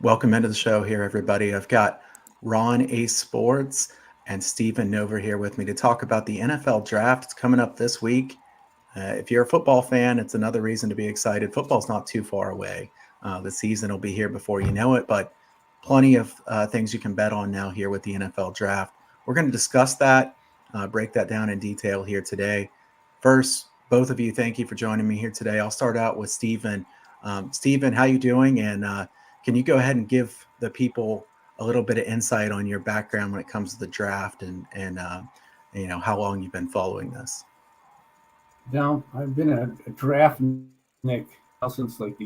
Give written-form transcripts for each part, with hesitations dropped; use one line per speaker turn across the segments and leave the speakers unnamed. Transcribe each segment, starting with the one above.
Welcome into the show here, everybody. I've got Ron Ace Sports and Stephen Nover here with me to talk about the NFL draft. It's coming up this week. If you're a football fan, it's another reason to be excited. Football's not too far away. The season will be here before you know it, but plenty of things you can bet on now here with the NFL draft. We're going to discuss that, break that down in detail here today. First, both of you, thank you for joining me here today. I'll start out with Stephen. Stephen, how you doing? And can you go ahead and give the people a little bit of insight on your background when it comes to the draft and how long you've been following this?
Now, I've been a draft Nick since like the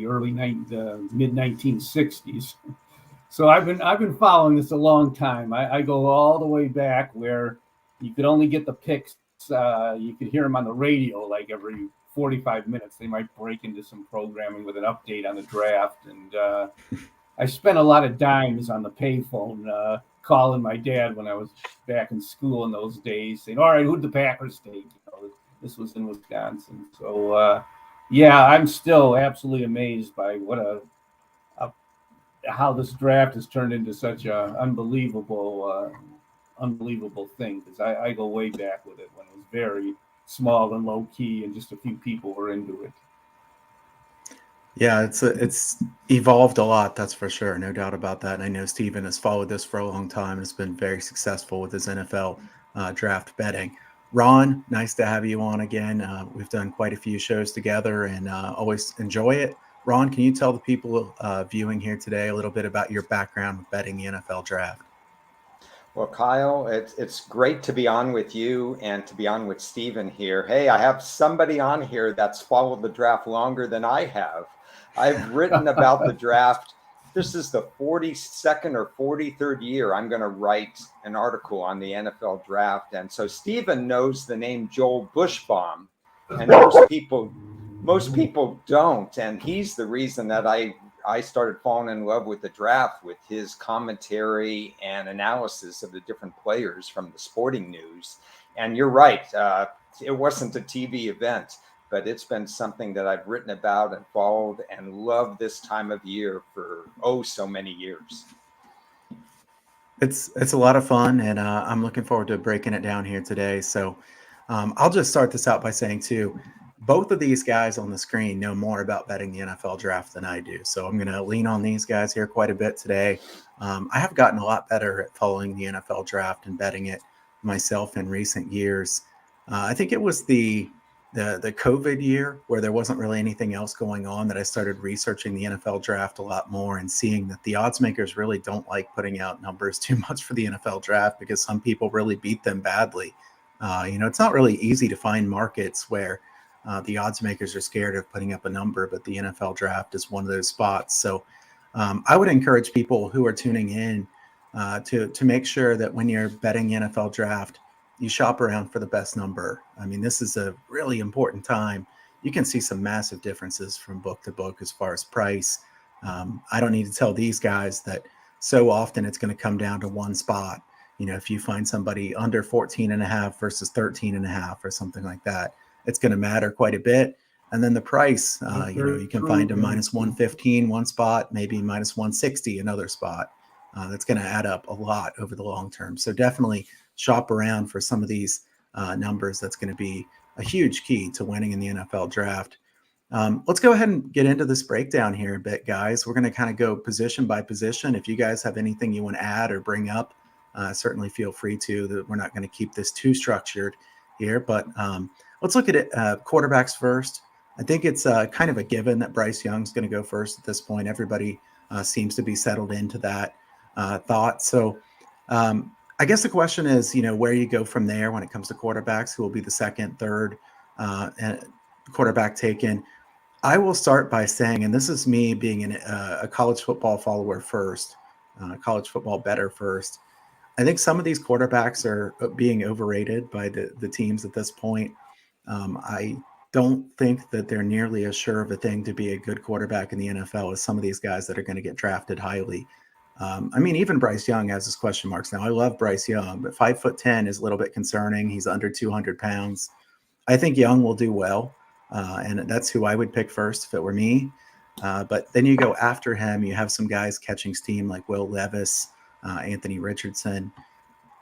mid 1960s. So I've been following this a long time. I go all the way back where you could only get the picks. You could hear them on the radio like every 45 minutes. They might break into some programming with an update on the draft. And I spent a lot of dimes on the payphone calling my dad when I was back in school in those days, saying, "All right, who'd the Packers take?" This was in Wisconsin. So yeah, I'm still absolutely amazed by how this draft has turned into such a unbelievable thing. Because I go way back with it when it was very small and low key, and just a few people were into it.
Yeah, it's evolved a lot, that's for sure, no doubt about that. And I know Steven has followed this for a long time and has been very successful with his NFL draft betting. Ron, nice to have you on again. We've done quite a few shows together and always enjoy it. Ron, can you tell the people viewing here today a little bit about your background with betting the NFL draft?
Well, Kyle, it's great to be on with you and to be on with Steven here. Hey, I have somebody on here that's followed the draft longer than I have. I've written about the draft. This is the 42nd or 43rd year I'm going to write an article on the NFL draft. And so Steven knows the name Joel Bushbaum, and most people don't. And he's the reason that I started falling in love with the draft, with his commentary and analysis of the different players from the sporting news. And you're right, it wasn't a TV event, but it's been something that I've written about and followed and loved this time of year for so many years.
It's a lot of fun, and I'm looking forward to breaking it down here today. So I'll just start this out by saying, too, both of these guys on the screen know more about betting the NFL draft than I do. So I'm going to lean on these guys here quite a bit today. I have gotten a lot better at following the NFL draft and betting it myself in recent years. I think it was the COVID year where there wasn't really anything else going on that I started researching the NFL draft a lot more and seeing that the odds makers really don't like putting out numbers too much for the NFL draft because some people really beat them badly. It's not really easy to find markets where the odds makers are scared of putting up a number, but the NFL draft is one of those spots. So I would encourage people who are tuning in to make sure that when you're betting the NFL draft, you shop around for the best number. I mean, this is a really important time. You can see some massive differences from book to book as far as price. I don't need to tell these guys that so often it's going to come down to one spot. If you find somebody under 14 and a half versus 13 and a half or something like that, it's going to matter quite a bit. And then the price, you can find a minus 115 one spot, maybe minus 160 another spot. That's going to add up a lot over the long term. So definitely shop around for some of these numbers. That's going to be a huge key to winning in the NFL draft. Let's go ahead and get into this breakdown here a bit, guys. We're going to kind of go position by position. If you guys have anything you want to add or bring up, certainly feel free to. We're not going to keep this too structured here, but let's look at it. Quarterbacks first. I think it's kind of a given that Bryce Young's going to go first at this point. Everybody seems to be settled into that thought. So I guess the question is, where you go from there when it comes to quarterbacks, who will be the second, third quarterback taken. I will start by saying, and this is me being a college football follower first, college football better first. I think some of these quarterbacks are being overrated by the teams at this point. I don't think that they're nearly as sure of a thing to be a good quarterback in the NFL as some of these guys that are going to get drafted highly. Even Bryce Young has his question marks now. I love Bryce Young, but 5'10" is a little bit concerning. He's under 200 pounds. I think Young will do well, and that's who I would pick first if it were me. But then you go after him, you have some guys catching steam like Will Levis, Anthony Richardson.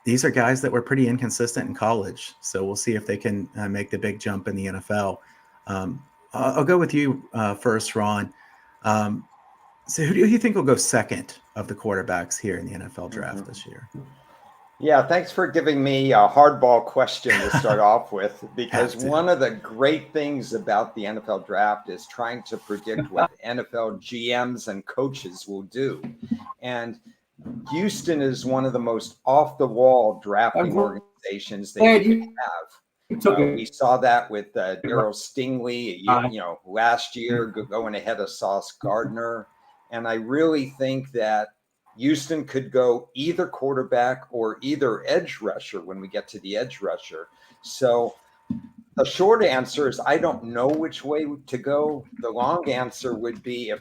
These are guys that were pretty inconsistent in college. So we'll see if they can make the big jump in the NFL. I'll go with you first, Ron. So who do you think will go second of the quarterbacks here in the NFL draft this year?
Yeah, thanks for giving me a hardball question to start off with, because one of the great things about the NFL draft is trying to predict what NFL GMs and coaches will do. And Houston is one of the most off-the-wall drafting organizations that you can have. We saw that with Darryl Stingley, last year going ahead of Sauce Gardner. And I really think that Houston could go either quarterback or either edge rusher when we get to the edge rusher. So the short answer is I don't know which way to go. The long answer would be, if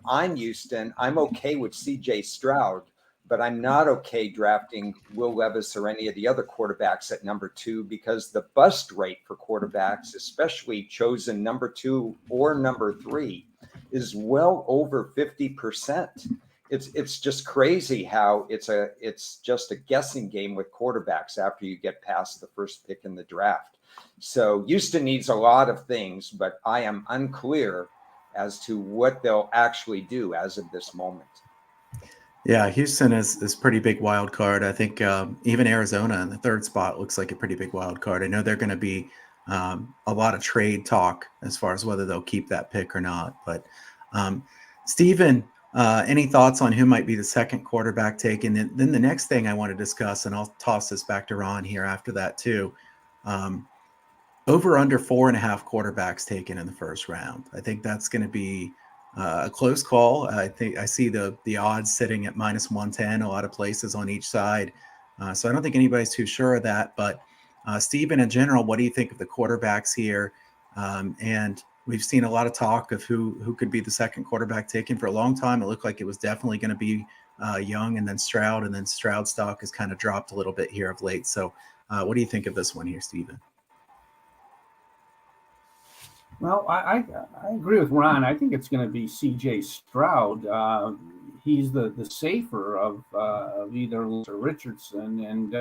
I'm Houston, I'm okay with CJ Stroud, but I'm not okay drafting Will Levis or any of the other quarterbacks at number 2, because the bust rate for quarterbacks, especially chosen number 2 or number 3, is well over 50%. It's just crazy how it's just a guessing game with quarterbacks after you get past the first pick in the draft. So Houston needs a lot of things, but I am unclear as to what they'll actually do as of this moment.
Yeah, Houston is pretty big wild card. I think even Arizona in the 3rd spot looks like a pretty big wild card. I know they're going to be a lot of trade talk as far as whether they'll keep that pick or not. But Steven, any thoughts on who might be the second quarterback taken? And then the next thing I want to discuss, and I'll toss this back to Ron here after that too, over under 4.5 quarterbacks taken in the first round. I think that's going to be a close call. I think I see the odds sitting at -110, a lot of places on each side. So I don't think anybody's too sure of that. But Steven, in general, what do you think of the quarterbacks here? And we've seen a lot of talk of who could be the second quarterback taken. For a long time, it looked like it was definitely going to be Young and then Stroud, and then Stroud stock has kind of dropped a little bit here of late. So what do you think of this one here, Steven?
Well, I agree with Ron. I think it's going to be C.J. Stroud. He's the safer of either Lewis or Richardson. And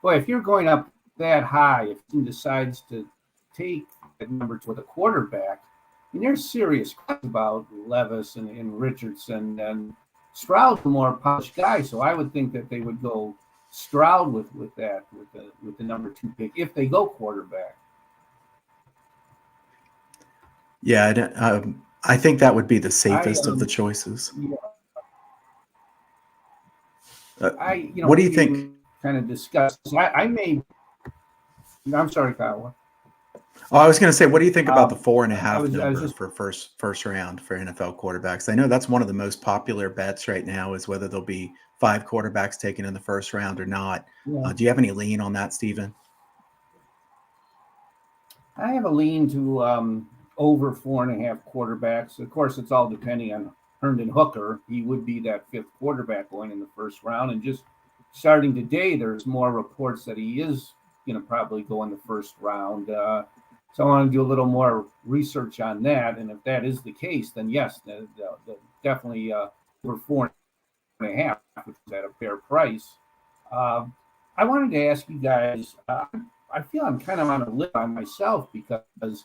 boy, if you're going up that high, if he decides to take at number 2 with a quarterback, I mean, there's serious questions about Levis and Richardson, and Stroud's a more polished guy. So I would think that they would go Stroud with the number 2 pick if they go quarterback.
Yeah, I think that would be the safest of the choices.
Yeah.
What do you think?
Kind of discuss. I'm sorry, Kyle.
Oh, I was going to say, what do you think about the 4.5 number
just
for first round for NFL quarterbacks? I know that's one of the most popular bets right now, is whether there'll be 5 quarterbacks taken in the first round or not.
Yeah.
Do you have any lean on that, Steven?
I have a lean to over 4.5 quarterbacks. Of course, it's all depending on Herndon Hooker. He would be that 5th quarterback going in the first round. And just starting today, there's more reports that he is going to probably go in the first round. So I want to do a little more research on that. And if that is the case, then yes, definitely over 4.5, which is at a fair price. I wanted to ask you guys, I feel I'm kind of on a limb by myself because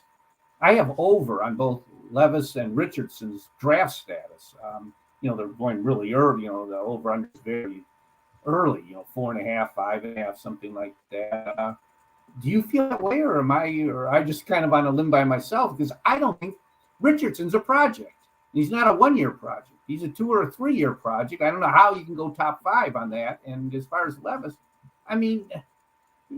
I have over on both Levis and Richardson's draft status. They're going really early. The over under is very early. 4.5, 5.5, something like that. Do you feel that way, or am I just kind of on a limb by myself? Because I don't think Richardson's a project. He's not a 1-year project. He's a 2 or a 3-year project. I don't know how you can go top 5 on that. And as far as Levis, I mean,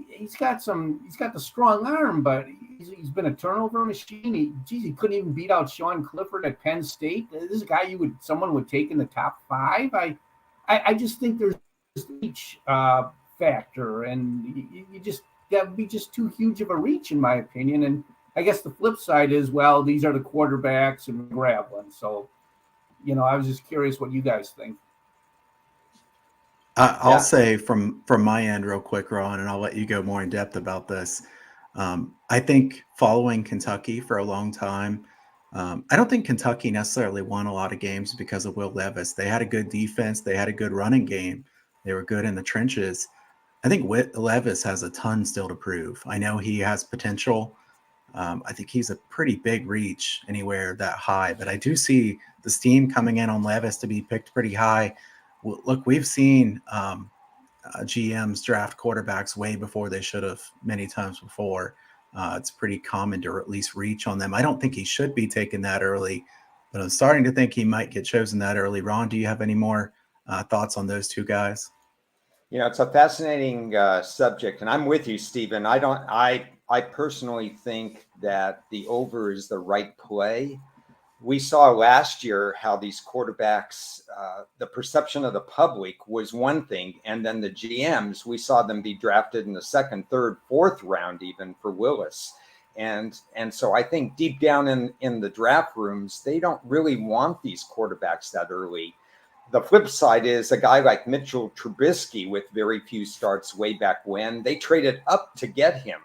he's got the strong arm, but he's been a turnover machine. He couldn't even beat out Sean Clifford at Penn State. This is a guy someone would take in the top 5. I just think there's each factor, and that would be just too huge of a reach, in my opinion. And I guess the flip side is, well, these are the quarterbacks and grab one. So, I was just curious what you guys think.
I'll say from my end real quick, Ron, and I'll let you go more in depth about this. I think following Kentucky for a long time, I don't think Kentucky necessarily won a lot of games because of Will Levis. They had a good defense. They had a good running game. They were good in the trenches. I think Levis has a ton still to prove. I know he has potential. I think he's a pretty big reach anywhere that high, but I do see the steam coming in on Levis to be picked pretty high. Look, we've seen GMs draft quarterbacks way before they should have many times before. It's pretty common to at least reach on them. I don't think he should be taken that early, but I'm starting to think he might get chosen that early. Ron, do you have any more thoughts on those two guys?
It's a fascinating subject, and I'm with you, Stephen. I personally think that the over is the right play. We saw last year how these quarterbacks, the perception of the public was one thing, and then the GMs, we saw them be drafted in the second, third, fourth round, even for Willis. And so I think deep down in the draft rooms, they don't really want these quarterbacks that early. The flip side is a guy like Mitchell Trubisky with very few starts way back when. They traded up to get him.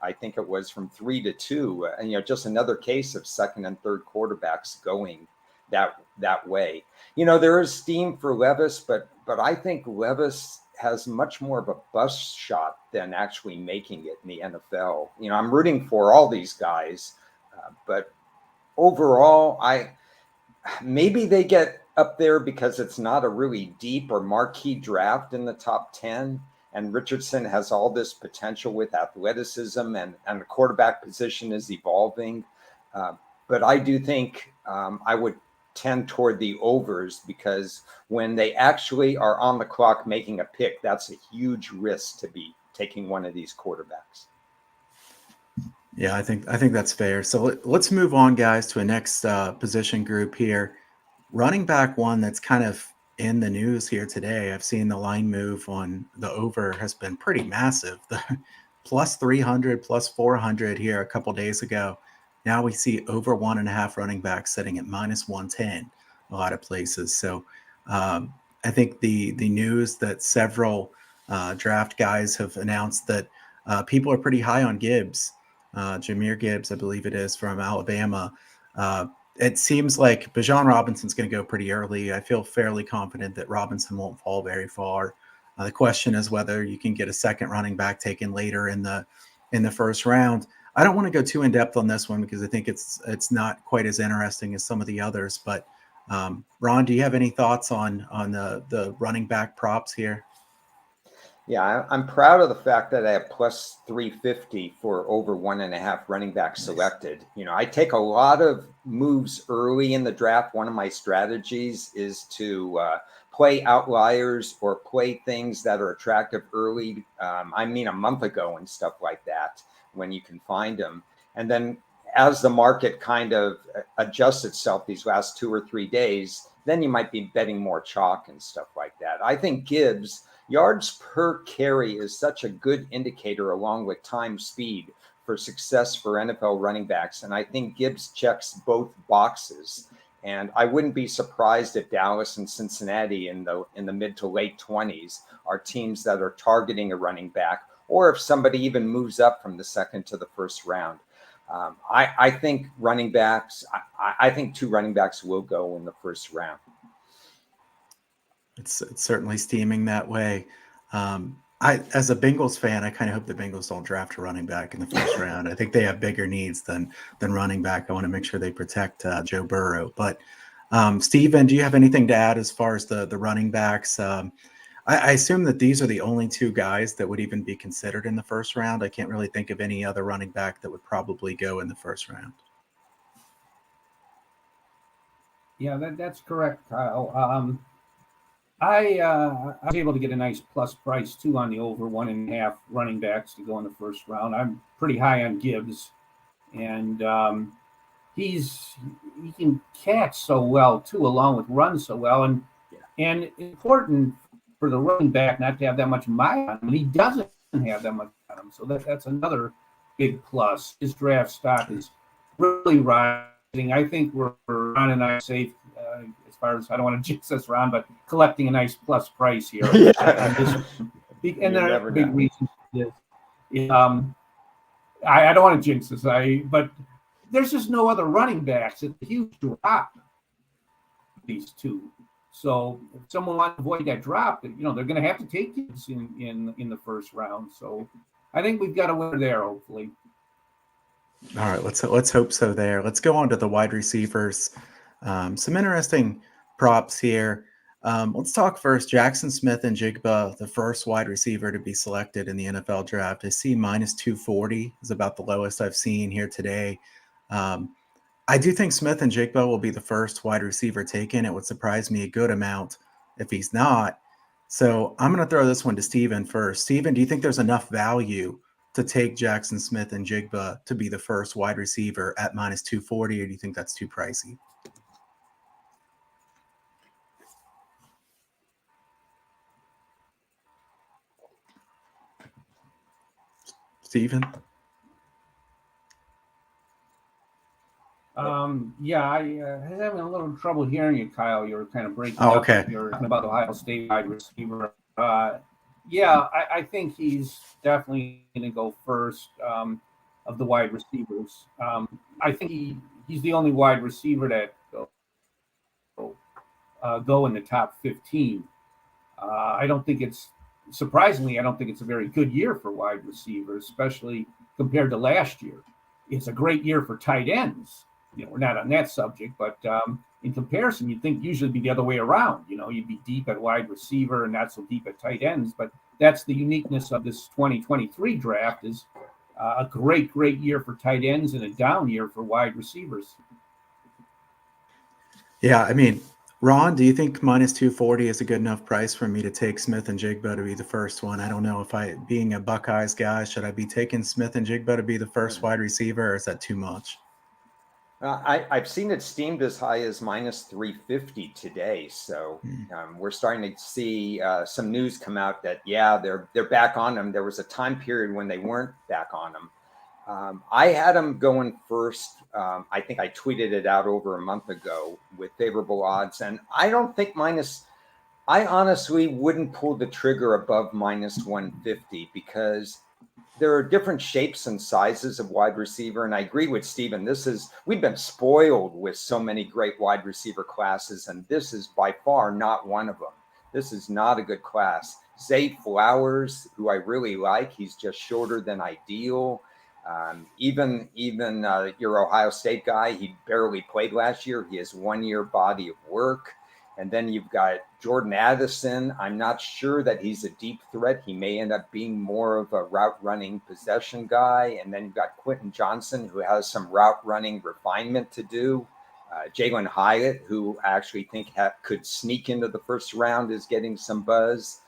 I think it was from 3 to 2. And, just another case of second and third quarterbacks going that way. There is steam for Levis, but I think Levis has much more of a bust shot than actually making it in the NFL. I'm rooting for all these guys, but overall, maybe they get up there because it's not a really deep or marquee draft in the top 10. And Richardson has all this potential with athleticism, and the quarterback position is evolving. But I do think I would tend toward the overs, because when they actually are on the clock making a pick, that's a huge risk to be taking one of these quarterbacks.
Yeah, I think that's fair. So let's move on, guys, to a next position group here. Running back one that's kind of in the news here today. I've seen the line move on the over has been pretty massive. The plus 300, plus 400 here a couple days ago. Now we see over 1.5 running backs sitting at minus 110 a lot of places. So I think the news that several draft guys have announced that people are pretty high on Gibbs. Jahmyr Gibbs, I believe it is, from Alabama. It seems like Bijan Robinson's going to go pretty early. I feel fairly confident that Robinson won't fall very far. The question is whether you can get a second running back taken later in the first round. I don't want to go too in depth on this one because I think it's not quite as interesting as some of the others. But Ron, do you have any thoughts on the running back props here?
Yeah, I'm proud of the fact that I have plus 350 for over 1.5 running backs selected. I take a lot of moves early in the draft. One of my strategies is to play outliers or play things that are attractive early. A month ago and stuff like that, when you can find them. And then as the market kind of adjusts itself these last 2 or 3 days, then you might be betting more chalk and stuff like that. I think Gibbs, yards per carry is such a good indicator, along with time speed, for success for NFL running backs. And I think Gibbs checks both boxes. And I wouldn't be surprised if Dallas and Cincinnati in the mid to late 20s are teams that are targeting a running back, or if somebody even moves up from the second to the first round. I think running backs, I think 2 running backs will go in the first round.
It's certainly steaming that way. As a Bengals fan, I kind of hope the Bengals don't draft a running back in the first round. I think they have bigger needs than running back. I want to make sure they protect Joe Burrow. But Steven, do you have anything to add as far as the running backs? I assume that these are the only 2 guys that would even be considered in the first round. I can't really think of any other running back that would probably go in the first round.
Yeah, that's correct, Kyle. I was able to get a nice plus price too on the over 1.5 running backs to go in the first round. I'm pretty high on Gibbs, and he can catch so well too, along with run so well, and important for the running back not to have that much miles on him. He doesn't have that much on him, so that's another big plus. His draft stock is really rising. I think we're Ron and I safe. As far as, I don't want to jinx us, Ron, but collecting a nice plus price here. And there are big reasons for this. I don't want to jinx us, but there's just no other running backs. It's a huge drop, these two. So if someone wants to avoid that drop, they're going to have to take kids in the first round. So I think we've got a winner there, hopefully.
All right, let's hope so there. Let's go on to the wide receivers. Some interesting props here. Let's talk first. Jackson Smith-Njigba, the first wide receiver to be selected in the NFL draft. I see minus 240 is about the lowest I've seen here today. I do think Smith-Njigba will be the first wide receiver taken. It would surprise me a good amount if he's not. So I'm going to throw this one to Steven first. Steven, do you think there's enough value to take Jackson Smith-Njigba to be the first wide receiver at minus 240, or do you think that's too pricey? Steven?
Yeah, I was having a little trouble hearing you, Kyle. You were kind of breaking
Oh,
up.
okay.
You were talking about the Ohio State wide receiver. Yeah, I think he's definitely going to go first of the wide receivers. I think he's the only wide receiver that go in the top 15. I don't think it's surprisingly. I don't think it's a very good year for wide receivers, especially compared to last year. It's a great year for tight ends. We're not on that subject, but in comparison, you'd think usually be the other way around. You'd be deep at wide receiver and not so deep at tight ends. But that's the uniqueness of this 2023 draft is a great year for tight ends and a down year for wide receivers.
Yeah, I mean, Ron, do you think minus 240 is a good enough price for me to take Smith-Njigba to be the first one? I don't know if being a Buckeyes guy, should I be taking Smith-Njigba to be the first wide receiver, or is that too much?
I've seen it steamed as high as minus 350 today. So we're starting to see some news come out that, yeah, they're back on him. There was a time period when they weren't back on him. I had him going first. I think I tweeted it out over a month ago with favorable odds. And I don't think I honestly wouldn't pull the trigger above minus 150 because there are different shapes and sizes of wide receiver. And I agree with Steven. We've been spoiled with so many great wide receiver classes. And this is by far not one of them. This is not a good class. Zay Flowers, who I really like, he's just shorter than ideal. Even your Ohio State guy, he barely played last year. He has 1 year body of work. And then you've got Jordan Addison. I'm not sure that he's a deep threat. He may end up being more of a route running possession guy. And then you've got Quentin Johnson, who has some route running refinement to do. Jalen Hyatt, who I actually think could sneak into the first round, is getting some buzz.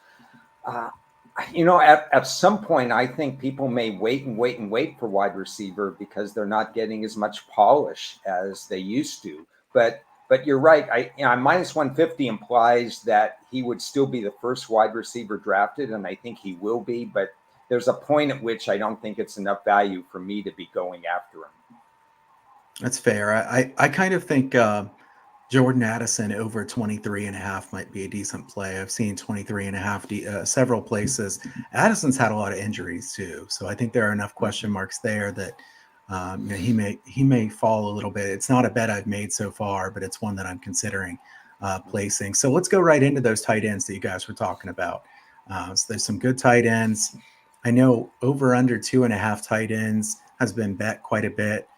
At some point, I think people may wait for wide receiver because they're not getting as much polish as they used to. But you're right. Minus 150 implies that he would still be the first wide receiver drafted, and I think he will be. But there's a point at which I don't think it's enough value for me to be going after him.
That's fair. I kind of think Jordan Addison over 23.5 might be a decent play. I've seen 23.5 several places. Addison's had a lot of injuries too, so I think there are enough question marks there that he may fall a little bit. It's not a bet I've made so far, but it's one that I'm considering placing. So let's go right into those tight ends that you guys were talking about. So there's some good tight ends. I know over under 2.5 tight ends has been bet quite a bit.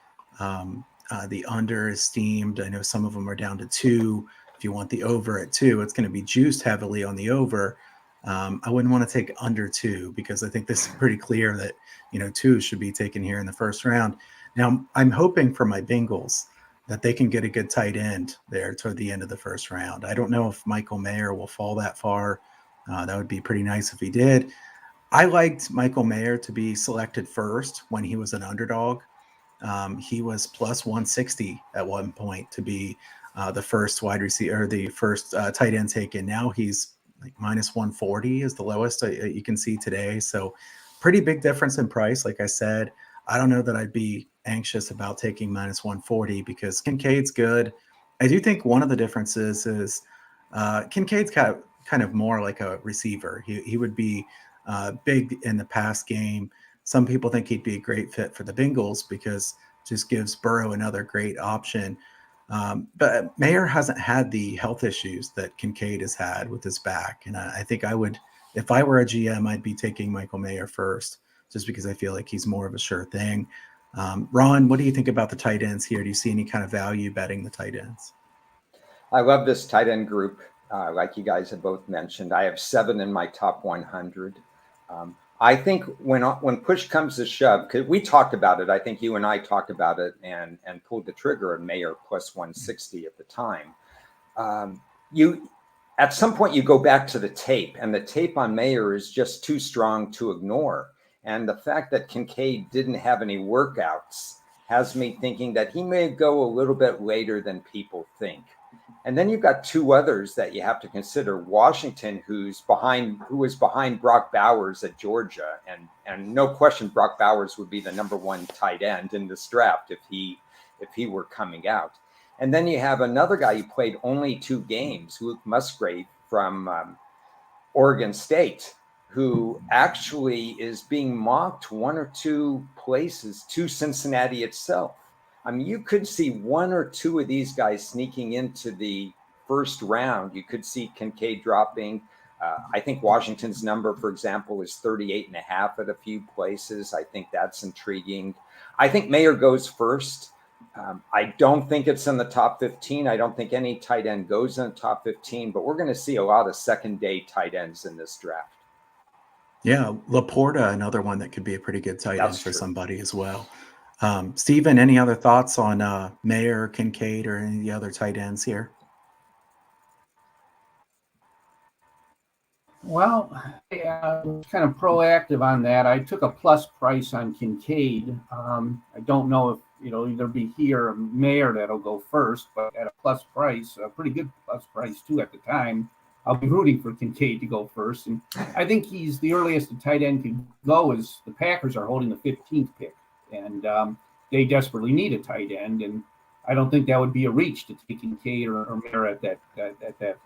The under is steamed. I know some of them are down to 2. If you want the over at 2, it's going to be juiced heavily on the over. I wouldn't want to take under 2 because I think this is pretty clear that 2 should be taken here in the first round. Now, I'm hoping for my Bengals that they can get a good tight end there toward the end of the first round. I don't know if Michael Mayer will fall that far. That would be pretty nice if he did. I liked Michael Mayer to be selected first when he was an underdog. He was plus 160 at one point to be the first wide receiver, or the first tight end taken. Now he's like minus 140 is the lowest you can see today. So pretty big difference in price. Like I said, I don't know that I'd be anxious about taking minus 140 because Kincaid's good. I do think one of the differences is Kincaid's kind of more like a receiver. He would be big in the pass game. Some people think he'd be a great fit for the Bengals because just gives Burrow another great option. But Mayer hasn't had the health issues that Kincaid has had with his back. And I think I would, if I were a GM, I'd be taking Michael Mayer first, just because I feel like he's more of a sure thing. Ron, what do you think about the tight ends here? Do you see any kind of value betting the tight ends?
I love this tight end group. Like you guys have both mentioned, I have 7 in my top 100. I think when push comes to shove, because we talked about it, I think you and I talked about it and pulled the trigger on Mayer plus 160 at the time. At some point you go back to the tape, and the tape on Mayer is just too strong to ignore. And the fact that Kincaid didn't have any workouts has me thinking that he may go a little bit later than people think. And then you've got 2 others that you have to consider. Washington, who was behind Brock Bowers at Georgia, and no question Brock Bowers would be the number 1 tight end in this draft if he were coming out. And then you have another guy who played only 2 games, Luke Musgrave from Oregon State, who actually is being mocked 1 or 2 places to Cincinnati itself. I mean, you could see 1 or 2 of these guys sneaking into the first round. You could see Kincaid dropping. I think Washington's number, for example, is 38.5 at a few places. I think that's intriguing. I think Mayer goes first. I don't think it's in the top 15. I don't think any tight end goes in the top 15, but we're going to see a lot of second-day tight ends in this draft.
Yeah, Laporta, another one that could be a pretty good tight end for
true.
somebody as well. Steven, any other thoughts on Mayer, Kincaid, or any of the other tight ends here?
Well, I was kind of proactive on that. I took a plus price on Kincaid. I don't know if either be here or Mayer that'll go first, but at a plus price, a pretty good plus price too at the time. I'll be rooting for Kincaid to go first, and I think he's the earliest a tight end can go. Is the Packers are holding the 15th pick, and they desperately need a tight end, and I don't think that would be a reach to take Kincaid or Mayer at that.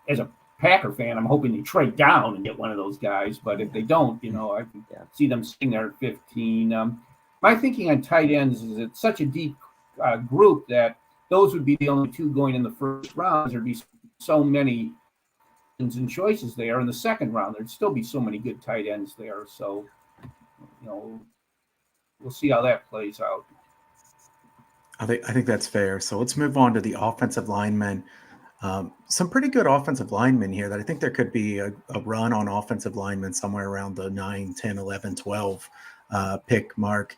As a Packer fan, I'm hoping they trade down and get one of those guys, but if they don't, I can see them sitting there at 15. My thinking on tight ends is it's such a deep group that those would be the only 2 going in the first round. There'd be so many and choices there in the second round. There'd still be so many good tight ends there. So, we'll see how that plays out.
I think that's fair. So let's move on to the offensive linemen. Some pretty good offensive linemen here that I think there could be a run on offensive linemen somewhere around the 9, 10, 11, 12 pick mark.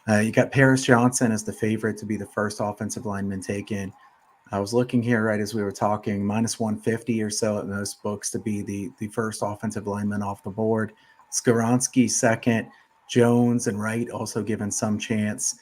You got Paris Johnson as the favorite to be the first offensive lineman taken. I was looking here right as we were talking, minus 150 or so at most books to be the first offensive lineman off the board. Skoronski second, Jones and Wright also given some chance.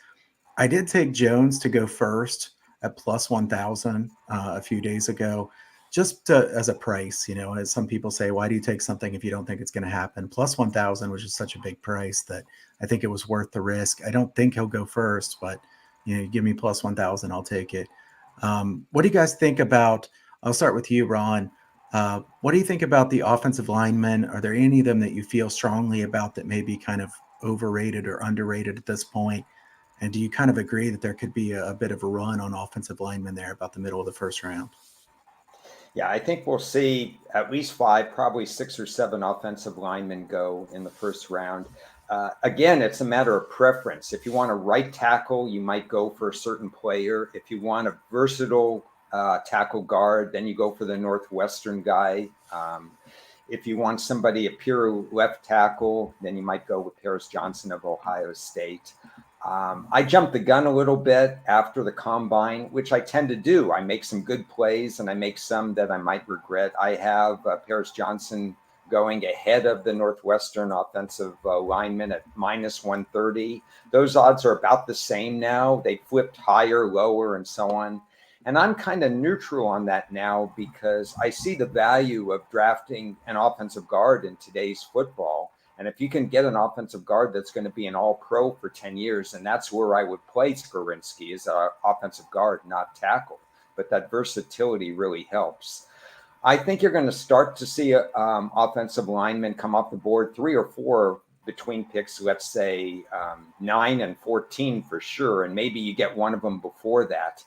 I did take Jones to go first at plus 1,000 a few days ago, just as a price. As some people say, why do you take something if you don't think it's going to happen? Plus 1,000 was just such a big price that I think it was worth the risk. I don't think he'll go first, but give me plus 1,000, I'll take it. What do you guys think about? I'll start with you, Ron. What do you think about the offensive linemen? Are there any of them that you feel strongly about that may be kind of overrated or underrated at this point? And do you kind of agree that there could be a bit of a run on offensive linemen there about the middle of the first round?
Yeah, I think we'll see at least 5, probably 6 or 7 offensive linemen go in the first round. Again, it's a matter of preference. If you want a right tackle, you might go for a certain player. If you want a versatile tackle guard, then you go for the Northwestern guy. If you want somebody, a pure left tackle, then you might go with Paris Johnson of Ohio State. I jumped the gun a little bit after the combine, which I tend to do. I make some good plays and I make some that I might regret. I have Paris Johnson going ahead of the Northwestern offensive lineman at minus 130. Those odds are about the same now. They flipped higher, lower, and so on. And I'm kind of neutral on that now because I see the value of drafting an offensive guard in today's football. And if you can get an offensive guard that's going to be an all-pro for 10 years, and that's where I would play Skoronski as an offensive guard, not tackle. But that versatility really helps. I think you're going to start to see offensive linemen come off the board, 3 or 4 between picks, let's say 9 and 14 for sure, and maybe you get one of them before that.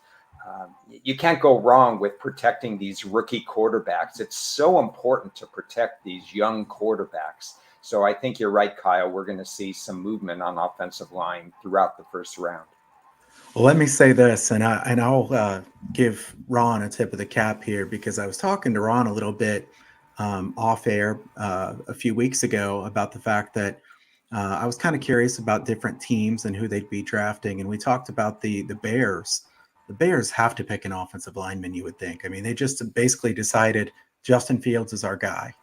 You can't go wrong with protecting these rookie quarterbacks. It's so important to protect these young quarterbacks. So I think you're right, Kyle. We're going to see some movement on offensive line throughout the first round.
Well, let me say this, and I'll give Ron a tip of the cap here, because I was talking to Ron a little bit off air a few weeks ago about the fact that I was kind of curious about different teams and who they'd be drafting, and we talked about the Bears. The Bears have to pick an offensive lineman, you would think. I mean, they just basically decided Justin Fields is our guy.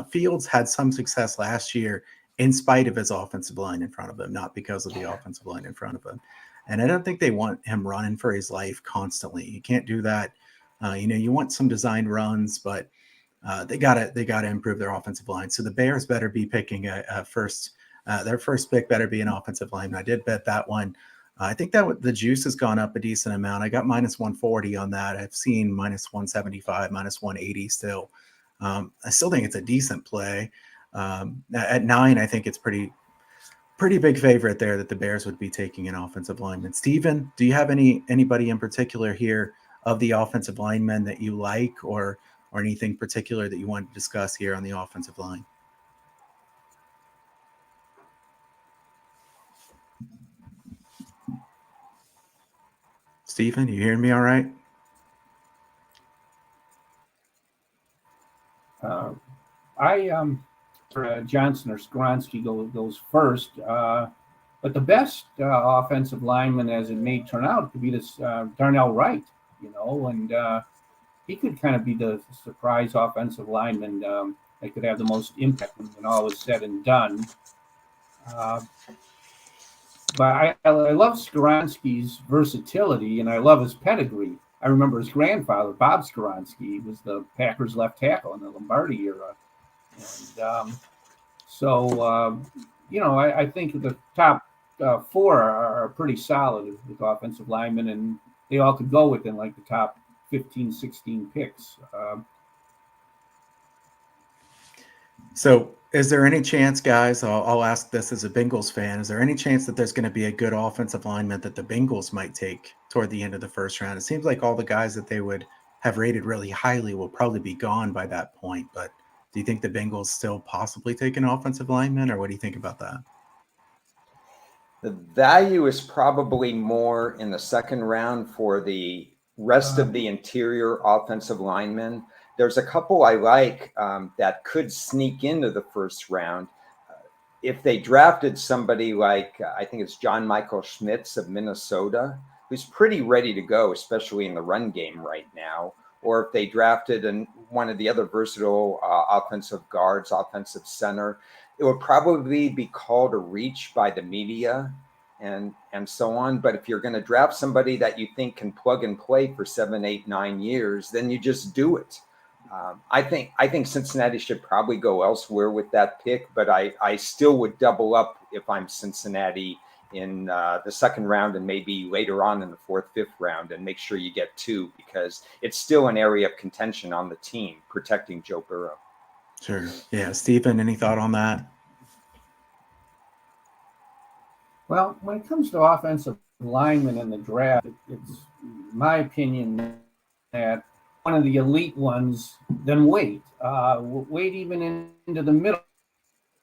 Fields had some success last year in spite of his offensive line in front of him, not because of the offensive line in front of him. And I don't think they want him running for his life constantly. You can't do that. You want some designed runs, but they gotta improve their offensive line. So the Bears better be picking their first pick better be an offensive lineman. I did bet that one. I think that the juice has gone up a decent amount. I got minus 140 on that. I've seen minus 175, minus 180 still. I still think it's a decent play. At 9, I think it's pretty big favorite there that the Bears would be taking an offensive lineman. Steven, do you have anybody in particular here of the offensive linemen that you like, or anything particular that you want to discuss here on the offensive line? Steven, you hearing me all right?
Johnson or Skronsky goes first. But the best offensive lineman, as it may turn out, could be this Darnell Wright, and he could kind of be the surprise offensive lineman that could have the most impact when all is said and done. But I love Skronsky's versatility, and I love his pedigree. I remember his grandfather, Bob Skronsky, was the Packers left tackle in the Lombardi era. And I think the top 4 are pretty solid with offensive linemen, and they all could go within like the top 15, 16 picks.
So is there any chance, guys, I'll ask this as a Bengals fan, is there any chance that there's going to be a good offensive lineman that the Bengals might take toward the end of the first round? It seems like all the guys that they would have rated really highly will probably be gone by that point, but do you think the Bengals still possibly take an offensive lineman, or what do you think about that?
The value is probably more in the second round for the rest of the interior offensive linemen. There's a couple I like that could sneak into the first round. If they drafted somebody like, I think it's John Michael Schmitz of Minnesota, who's pretty ready to go, especially in the run game right now, or if they drafted one of the other versatile offensive guards, offensive center, it would probably be called a reach by the media and so on. But if you're going to draft somebody that you think can plug and play for 7, 8, 9 years, then you just do it. I think Cincinnati should probably go elsewhere with that pick, but I still would double up if I'm Cincinnati in the second round and maybe later on in the 4th, 5th round, and make sure you get 2, because it's still an area of contention on the team protecting Joe Burrow.
Sure. Yeah. Stephen, any thought on that?
Well, when it comes to offensive linemen in the draft, it's my opinion that one of the elite ones, then wait even into the middle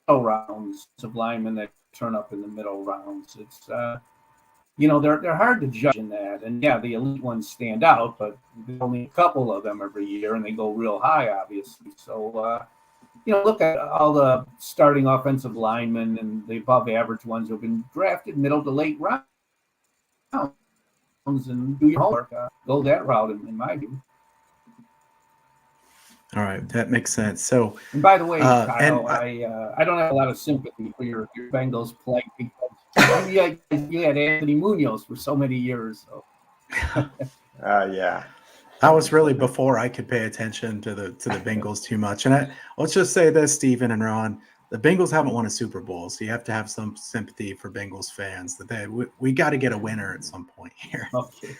rounds of linemen that turn up in the middle rounds. It's they're hard to judge in that, and yeah, the elite ones stand out, but there's only a couple of them every year, and they go real high, obviously. So look at all the starting offensive linemen and the above average ones who have been drafted middle to late rounds, and do your homework. Go that route, in my view.
All right, that makes sense. So,
and by the way, Kyle, I don't have a lot of sympathy for your Bengals play, because you had Anthony Munoz for so many years. So.
Yeah.
That was really before I could pay attention to the Bengals too much. And let's just say this, Stephen and Ron, the Bengals haven't won a Super Bowl, so you have to have some sympathy for Bengals fans. That we got to get a winner at some point here.
Okay.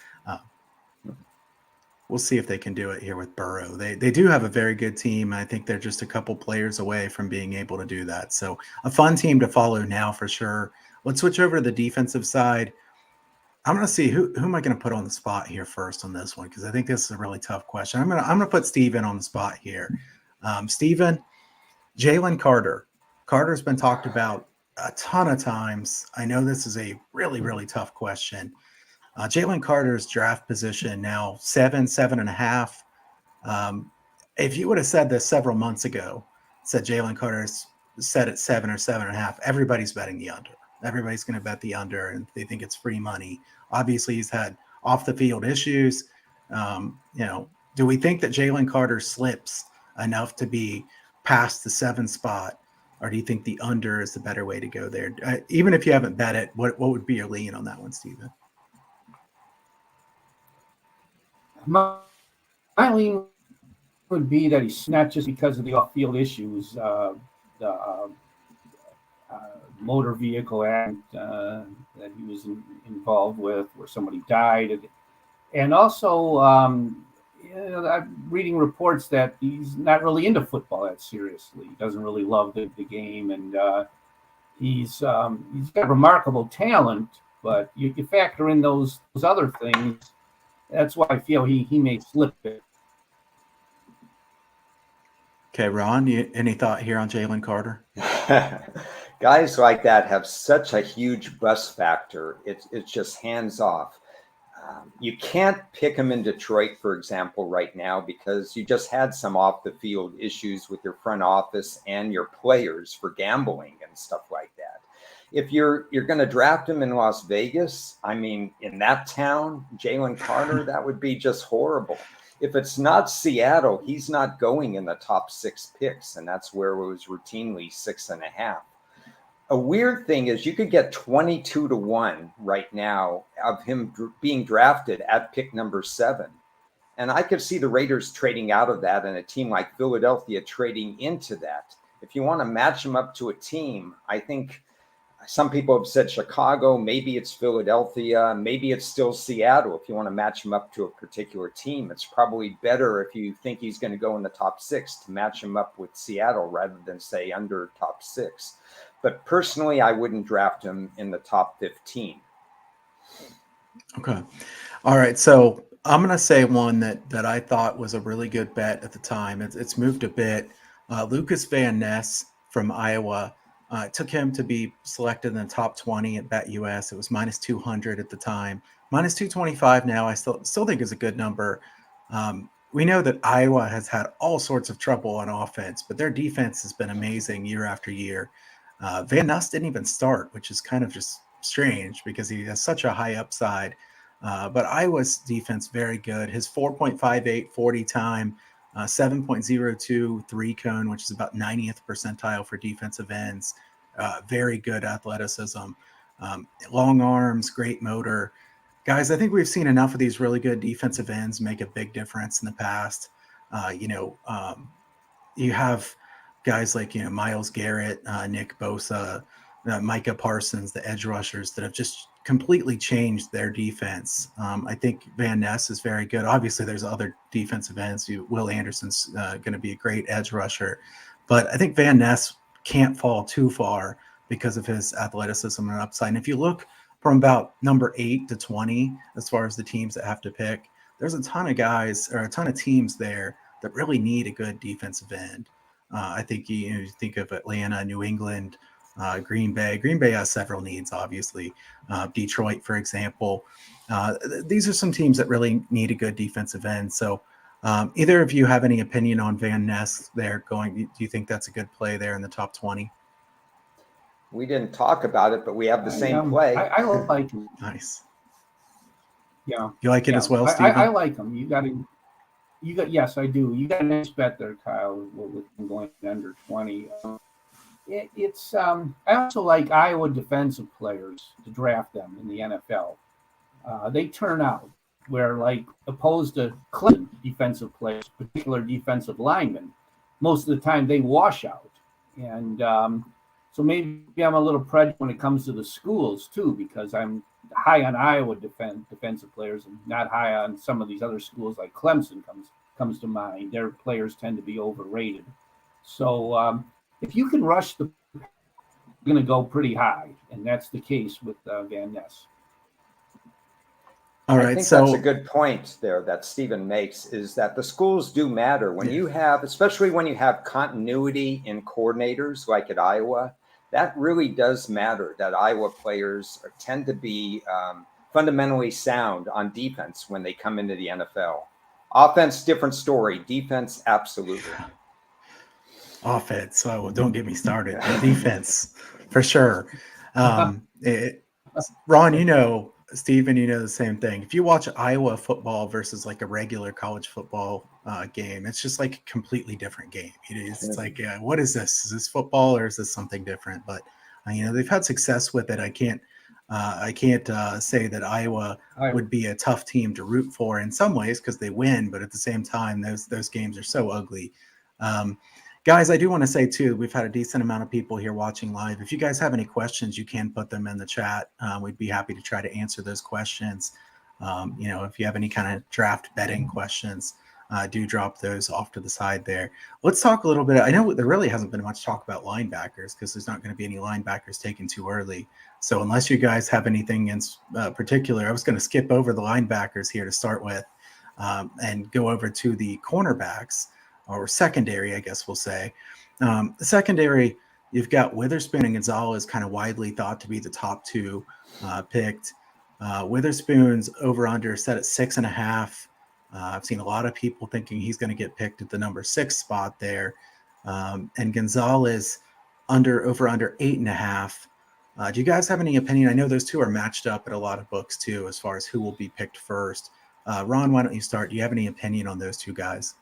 we'll see if they can do it here with Burrow. They do have a very good team. I think they're just a couple players away from being able to do that. So a fun team to follow now for sure. Let's switch over to the defensive side. I'm going to see who am I going to put on the spot here first on this one, because I think this is a really tough question. I'm going to put Steven on the spot here. Steven, Jalen Carter. Carter's been talked about a ton of times. I know this is a really, really tough question. Jalen Carter's draft position now 7.5. If you would have said this several months ago, said Jalen Carter's set at 7 or 7.5, everybody's betting the under. Everybody's going to bet the under, and they think it's free money. Obviously, he's had off the field issues. Do we think that Jalen Carter slips enough to be past the 7 spot, or do you think the under is the better way to go there? Even if you haven't bet it, what would be your lean on that one, Steven?
My lean would be that he's not just because of the off-field issues, the motor vehicle accident that he was involved with, where somebody died, and also I'm reading reports that he's not really into football that seriously. He doesn't really love the game, and he's got remarkable talent, but you factor in those other things. That's why I feel he may slip it.
Okay, Ron, any thought here on Jalen Carter?
Guys like that have such a huge bus factor. It's just hands off. You can't pick him in Detroit, for example, right now, because you just had some off the field issues with your front office and your players for gambling and stuff like that. If you're going to draft him in Las Vegas, I mean, in that town, Jalen Carter, that would be just horrible. If it's not Seattle, he's not going in the top 6 picks, and that's where it was routinely 6.5. A weird thing is you could get 22-1 right now of him being drafted at pick number 7. And I could see the Raiders trading out of that and a team like Philadelphia trading into that. If you want to match him up to a team, I think some people have said Chicago, maybe it's Philadelphia, maybe it's still Seattle. If you want to match him up to a particular team, it's probably better if you think he's going to go in the top 6 to match him up with Seattle rather than say under top 6. But personally, I wouldn't draft him in the top 15.
Okay. All right. So I'm going to say one that I thought was a really good bet at the time. It's moved a bit. Lucas Van Ness from Iowa. It took him to be selected in the top 20 at BetUS. It was minus 200 at the time. Minus 225 now. I still think is a good number. We know that Iowa has had all sorts of trouble on offense, but their defense has been amazing year after year. Van Ness didn't even start, which is kind of just strange because he has such a high upside. But Iowa's defense, very good. His 4.58 40 time, 7.02 3-cone, which is about 90th percentile for defensive ends. Very good athleticism. Long arms, great motor. Guys, I think we've seen enough of these really good defensive ends make a big difference in the past. You have guys like, Myles Garrett, Nick Bosa, Micah Parsons, the edge rushers that have just completely changed their defense. I think Van Ness is very good. Obviously, there's other defensive ends. Will Anderson's going to be a great edge rusher. But I think Van Ness can't fall too far because of his athleticism and upside. And if you look from about number 8 to 20, as far as the teams that have to pick, there's a ton of guys or a ton of teams there that really need a good defensive end. I think you think of Atlanta, New England, Green Bay. Green Bay has several needs, obviously. Detroit, for example. These are some teams that really need a good defensive end. So either of you have any opinion on Van Ness there going? Do you think that's a good play there in the top 20?
We didn't talk about it, but we have the same play.
I like him.
Nice.
Yeah.
You like it as well, Steven?
I like him. Yes, I do. You got a nice bet there, Kyle, with him going under 20. I also like Iowa defensive players to draft them in the NFL. They turn out where, like, opposed to Clemson defensive players, particular defensive linemen, most of the time they wash out. And So maybe I'm a little prejudiced when it comes to the schools too, because I'm high on Iowa defensive players and not high on some of these other schools like Clemson comes to mind. Their players tend to be overrated. So if you can rush the, you're going to go pretty high, and that's the case with Van Ness.
All
I
right,
think that's a
so
good point there that Stephen makes, is that the schools do matter when you have, especially when you have continuity in coordinators like at Iowa. That really does matter, that Iowa players tend to be fundamentally sound on defense when they come into the NFL. Offense, different story. Defense, absolutely.
offense. So don't get me started. But defense, for sure. Ron, Steven, the same thing. If you watch Iowa football versus like a regular college football game, it's just like a completely different game. It's like, what is this? Is this football or is this something different? But they've had success with it. I can't say that Iowa would be a tough team to root for in some ways because they win, but at the same time, those games are so ugly. Guys, I do want to say too, we've had a decent amount of people here watching live. If you guys have any questions, you can put them in the chat. We'd be happy to try to answer those questions. If you have any kind of draft betting questions, do drop those off to the side there. Let's talk a little bit. I know there really hasn't been much talk about linebackers because there's not going to be any linebackers taken too early. So unless you guys have anything in particular, I was going to skip over the linebackers here to start with and go over to the cornerbacks. Or secondary, I guess we'll say. The secondary, you've got Witherspoon and Gonzalez kind of widely thought to be the top two picked. Witherspoon's over-under set at 6.5. I've seen a lot of people thinking he's going to get picked at the number 6 spot there. And Gonzalez over-under 8.5. Do you guys have any opinion? I know those two are matched up at a lot of books too, as far as who will be picked first. Ron, why don't you start? Do you have any opinion on those two guys?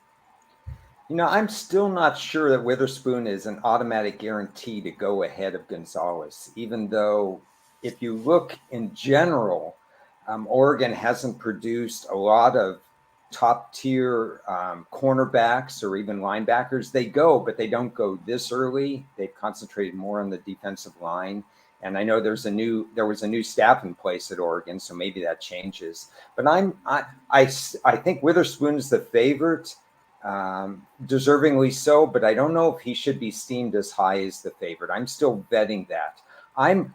I'm still not sure that Witherspoon is an automatic guarantee to go ahead of Gonzalez, even though if you look in general, Oregon hasn't produced a lot of top tier cornerbacks or even linebackers. They go, but they don't go this early. They've concentrated more on the defensive line. And I know there was a new staff in place at Oregon, so maybe that changes. But I think Witherspoon's the favorite. Deservingly so, but I don't know if he should be steamed as high as the favorite. I'm still betting that. I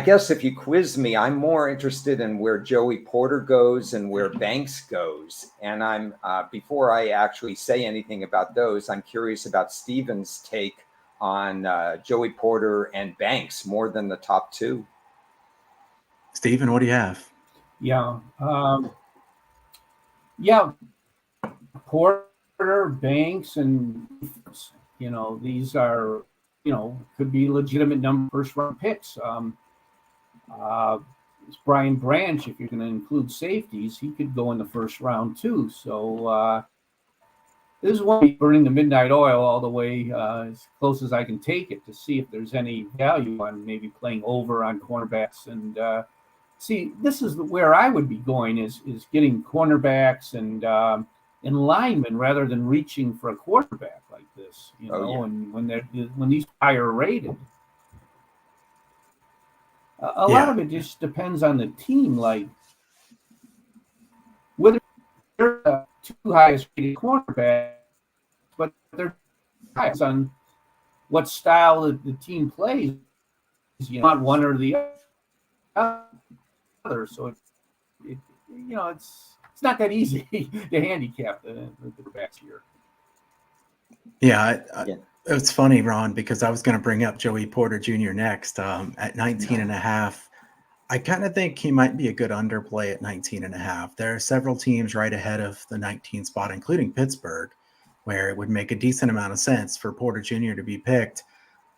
guess if you quiz me, I'm more interested in where Joey Porter goes and where Banks goes. And I'm before I actually say anything about those, I'm curious about Steven's take on Joey Porter and Banks more than the top two.
Steven, what do you have?
Yeah. Porter, Banks, and these are could be legitimate first round picks. It's Brian Branch, if you're going to include safeties, he could go in the first round too. So this is one burning the midnight oil all the way as close as I can take it to see if there's any value on maybe playing over on cornerbacks. And see, this is where I would be going is getting cornerbacks and linemen rather than reaching for a quarterback like this, and when these higher rated. A lot of it just depends on the team. Like, whether they're the two highest rated quarterbacks, but they're highest on what style the team plays. Not one or the other. So it's not that easy to handicap the backs here.
Yeah, it's funny, Ron, because I was going to bring up Joey Porter Jr. next at 19.5. I kind of think he might be a good underplay at 19.5. There are several teams right ahead of the 19 spot, including Pittsburgh, where it would make a decent amount of sense for Porter Jr. to be picked.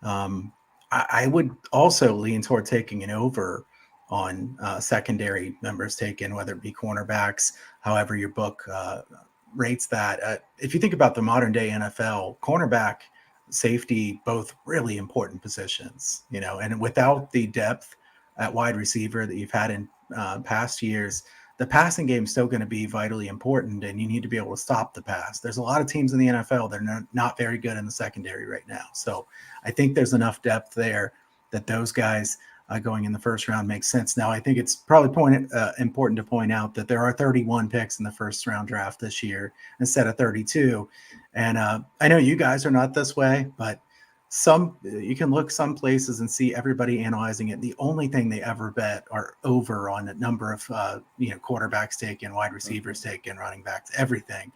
I would also lean toward taking an over on secondary members taken, whether it be cornerbacks, however your book rates that. If you think about the modern day NFL, cornerback, safety, both really important positions, and without the depth at wide receiver that you've had in past years, the passing game is still going to be vitally important, and you need to be able to stop the pass. There's a lot of teams in the NFL that are not very good in the secondary right now. So I think there's enough depth there that those guys going in the first round makes sense. Now, I think it's probably important to point out that there are 31 picks in the first round draft this year instead of 32. And I know you guys are not this way, but you can look some places and see everybody analyzing it. The only thing they ever bet are over on the number of quarterbacks taken, wide receivers taken, running backs, everything.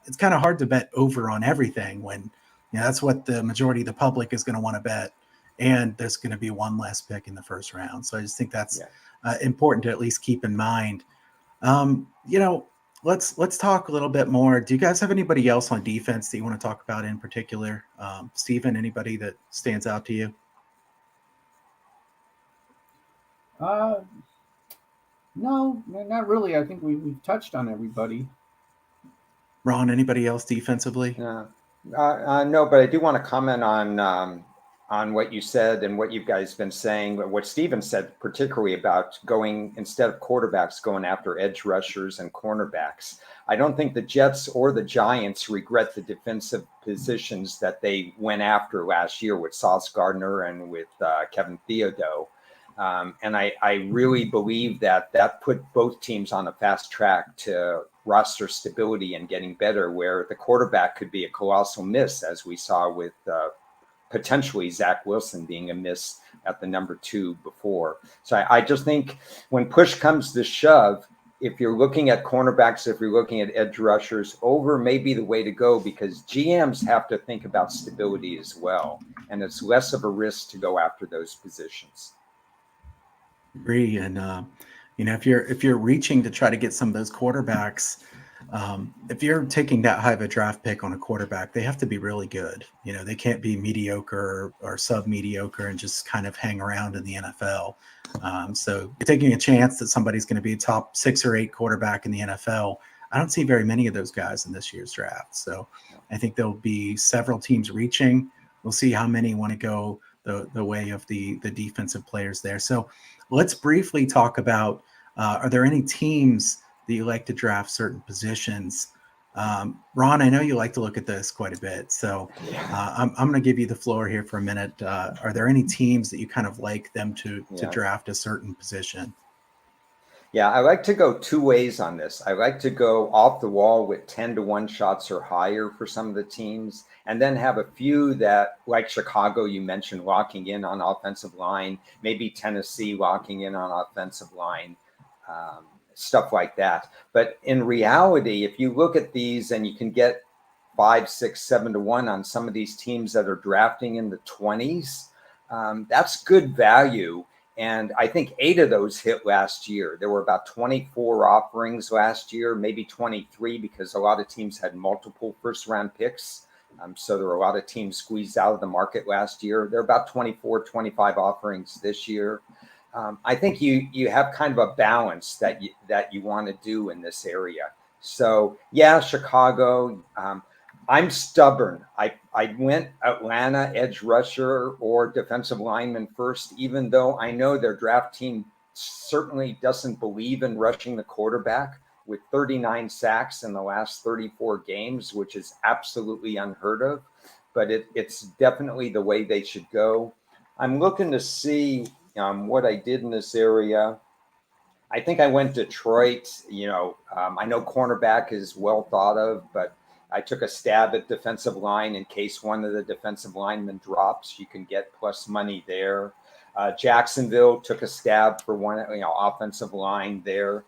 It's kind of hard to bet over on everything when that's what the majority of the public is going to want to bet, and there's going to be one less pick in the first round. So I just think that's important to at least keep in mind. Let's talk a little bit more. Do you guys have anybody else on defense that you want to talk about in particular? Steven, anybody that stands out to you?
No, not really. I think we've touched on everybody.
Ron, anybody else defensively?
No, but I do want to comment on what you said and what you guys been saying, what Steven said, particularly about going, instead of quarterbacks, going after edge rushers and cornerbacks. I don't think the Jets or the Giants regret the defensive positions that they went after last year with Sauce Gardner and with Kevin Thibodeau. And I really believe that put both teams on a fast track to roster stability and getting better, where the quarterback could be a colossal miss, as we saw with potentially Zach Wilson being a miss at the number 2 before. So I just think when push comes to shove, if you're looking at cornerbacks, if you're looking at edge rushers, over may be the way to go, because GMs have to think about stability as well. And it's less of a risk to go after those positions.
Agree. And, if you're reaching to try to get some of those quarterbacks, if you're taking that high of a draft pick on a quarterback, they have to be really good. They can't be mediocre or sub-mediocre and just kind of hang around in the NFL. So you're taking a chance that somebody's going to be a top 6 or 8 quarterback in the NFL. I don't see very many of those guys in this year's draft. So I think there'll be several teams reaching. We'll see how many want to go the way of the defensive players there. So let's briefly talk about, are there any teams that you like to draft certain positions? Ron, I know you like to look at this quite a bit, so I'm going to give you the floor here for a minute. Are there any teams that you kind of like them to draft a certain position?
Yeah, I like to go 2 ways on this. I like to go off the wall with 10-to-1 shots or higher for some of the teams, and then have a few that, like Chicago, you mentioned, locking in on offensive line, maybe Tennessee locking in on offensive line, stuff like that. But in reality, if you look at these and you can get 5, 6, 7-to-1 on some of these teams that are drafting in the 20s, that's good value. And I think 8 of those hit last year. There were about 24 offerings last year, maybe 23, because a lot of teams had multiple first-round picks. So there were a lot of teams squeezed out of the market last year. There are about 24, 25 offerings this year. I think you have kind of a balance that you want to do in this area. So yeah, Chicago. I'm stubborn. I went Atlanta edge rusher or defensive lineman first, even though I know their draft team certainly doesn't believe in rushing the quarterback, with 39 sacks in the last 34 games, which is absolutely unheard of. But it's definitely the way they should go. I'm looking to see what I did in this area. I think I went Detroit. I know cornerback is well thought of, but I took a stab at defensive line in case one of the defensive linemen drops. You can get plus money there. Jacksonville took a stab for one, offensive line there.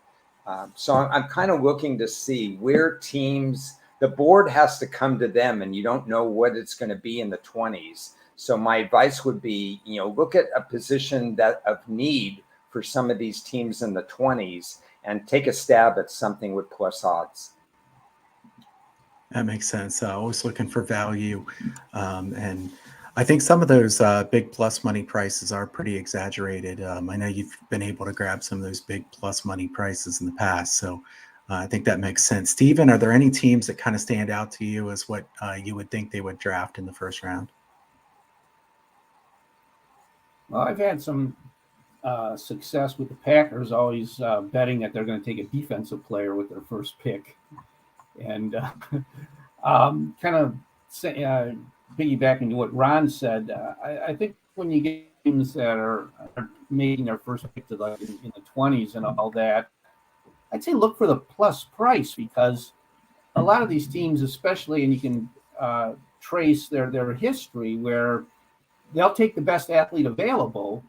So I'm kind of looking to see where teams, the board has to come to them, and you don't know what it's going to be in the 20s. So my advice would be, look at a position that of need for some of these teams in the 20s and take a stab at something with plus odds.
That makes sense. Always looking for value. And I think some of those big plus money prices are pretty exaggerated. I know you've been able to grab some of those big plus money prices in the past. So I think that makes sense. Steven, are there any teams that kind of stand out to you as what you would think they would draft in the first round?
Well, I've had some success with the Packers, always betting that they're going to take a defensive player with their first pick. And kind of piggybacking to what Ron said, I think when you get teams that are making their first pick to like in the 20s and all that, I'd say look for the plus price, because a lot of these teams, especially, and you can trace their history, where they'll take the best athlete available,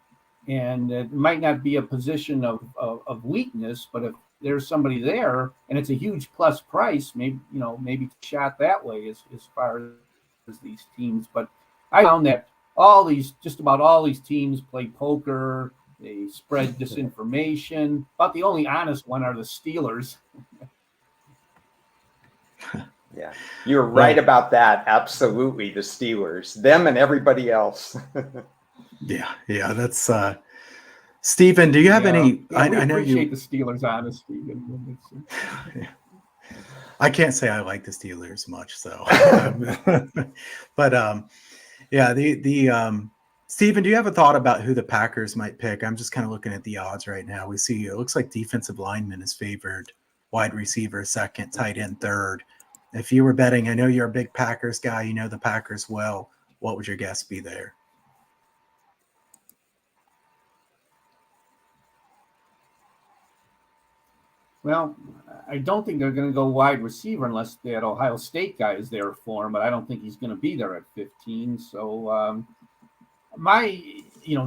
and it might not be a position of weakness, but if there's somebody there and it's a huge plus price, maybe shot that way as far as these teams. But I found that just about all these teams play poker, they spread disinformation. About the only honest one are the Steelers.
Yeah, you're right about that. Absolutely, the Steelers, them and everybody else.
Yeah, that's Stephen, do you have any?
I
know
appreciate the Steelers' honesty.
I can't say I like the Steelers much, so. But Stephen, do you have a thought about who the Packers might pick? I'm just kind of looking at the odds right now. We see it looks like defensive lineman is favored, wide receiver second, tight end third. If you were betting, I know you're a big Packers guy, you know the Packers well. What would your guess be there?
Well, I don't think they're going to go wide receiver unless that Ohio State guy is there for him, but I don't think he's going to be there at 15. So my,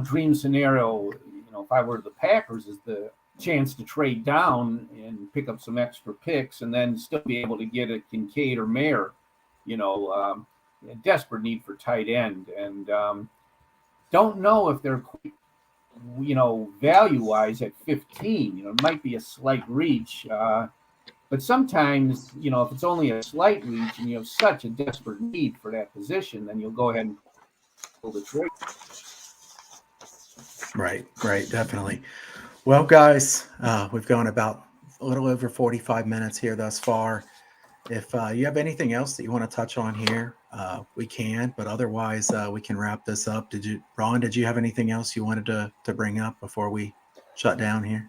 dream scenario, if I were the Packers, is the chance to trade down and pick up some extra picks and then still be able to get a Kincaid or Mayer, a desperate need for tight end. And don't know if they're value-wise at 15, it might be a slight reach. But sometimes, if it's only a slight reach and you have such a desperate need for that position, then you'll go ahead and pull the trigger.
Right, definitely. Well, guys, we've gone about a little over 45 minutes here thus far. If you have anything else that you want to touch on here, we can, but otherwise we can wrap this up. Ron, did you have anything else you wanted to bring up before we shut down here?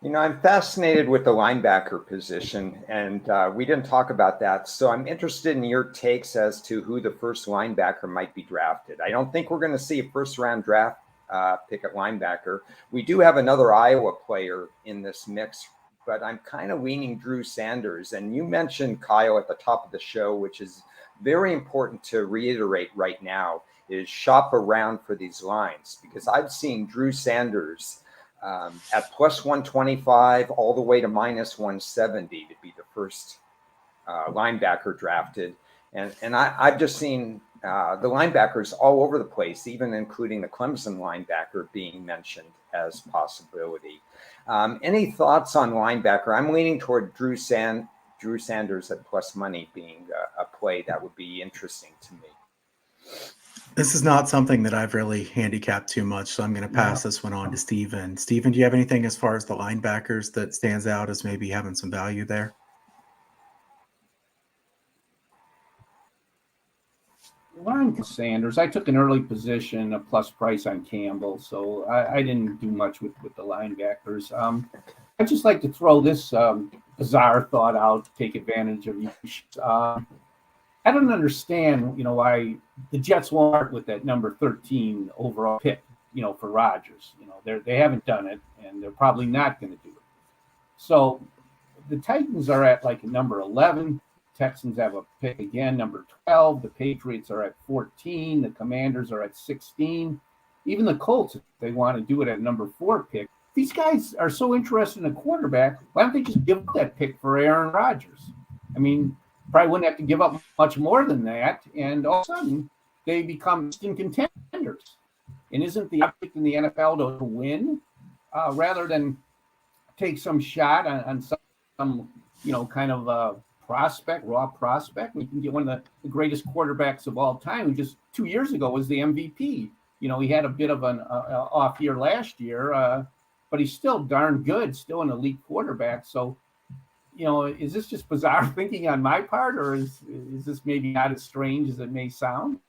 I'm fascinated with the linebacker position, and we didn't talk about that. So I'm interested in your takes as to who the first linebacker might be drafted. I don't think we're going to see a first-round draft pick at linebacker. We do have another Iowa player in this mix, but I'm kind of leaning Drew Sanders. And you mentioned, Kyle, at the top of the show, which is very important to reiterate right now, is shop around for these lines, because I've seen Drew Sanders at plus 125 all the way to minus 170 to be the first linebacker drafted. And I've just seen the linebackers all over the place, even including the Clemson linebacker being mentioned as possibility. Any thoughts on linebacker? I'm leaning toward Drew Sanders at plus money being a play that would be interesting to me.
This is not something that I've really handicapped too much, so I'm going to pass this one on to Stephen. Stephen, do you have anything as far as the linebackers that stands out as maybe having some value there?
Ron Sanders, I took an early position, a plus price on Campbell, so I didn't do much with the linebackers. I'd just like to throw this bizarre thought out, take advantage of you. I don't understand, why the Jets won't start with that number 13 overall pick, for Rodgers. They haven't done it, and they're probably not going to do it. So the Titans are at like number 11. Texans have a pick again, number 12. The Patriots are at 14. The Commanders are at 16. Even the Colts, if they want to do it at number 4 pick. These guys are so interested in a quarterback. Why don't they just give up that pick for Aaron Rodgers? I mean, probably wouldn't have to give up much more than that. And all of a sudden, they become instant contenders. And isn't the object in the NFL to win rather than take some shot on some kind of raw prospect? We can get one of the greatest quarterbacks of all time, who just 2 years ago was the MVP. He had a bit of an off year last year, but he's still darn good, still an elite quarterback. So, is this just bizarre thinking on my part, or is this maybe not as strange as it may sound?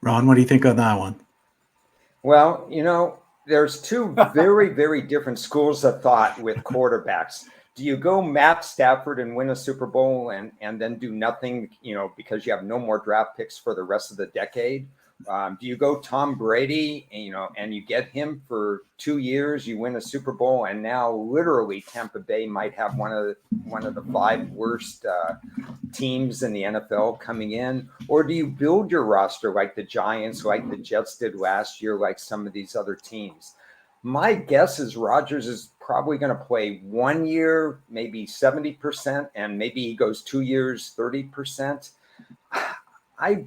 Ron, what do you think on that one?
Well, there's two very, very different schools of thought with quarterbacks. Do you go Matt Stafford and win a Super Bowl and then do nothing, because you have no more draft picks for the rest of the decade? Do you go Tom Brady, and you get him for 2 years, you win a Super Bowl, and now literally Tampa Bay might have one of the five worst teams in the NFL coming in? Or do you build your roster like the Giants, like the Jets did last year, like some of these other teams? My guess is Rodgers is probably going to play 1 year, maybe 70%, and maybe he goes 2 years, 30%. I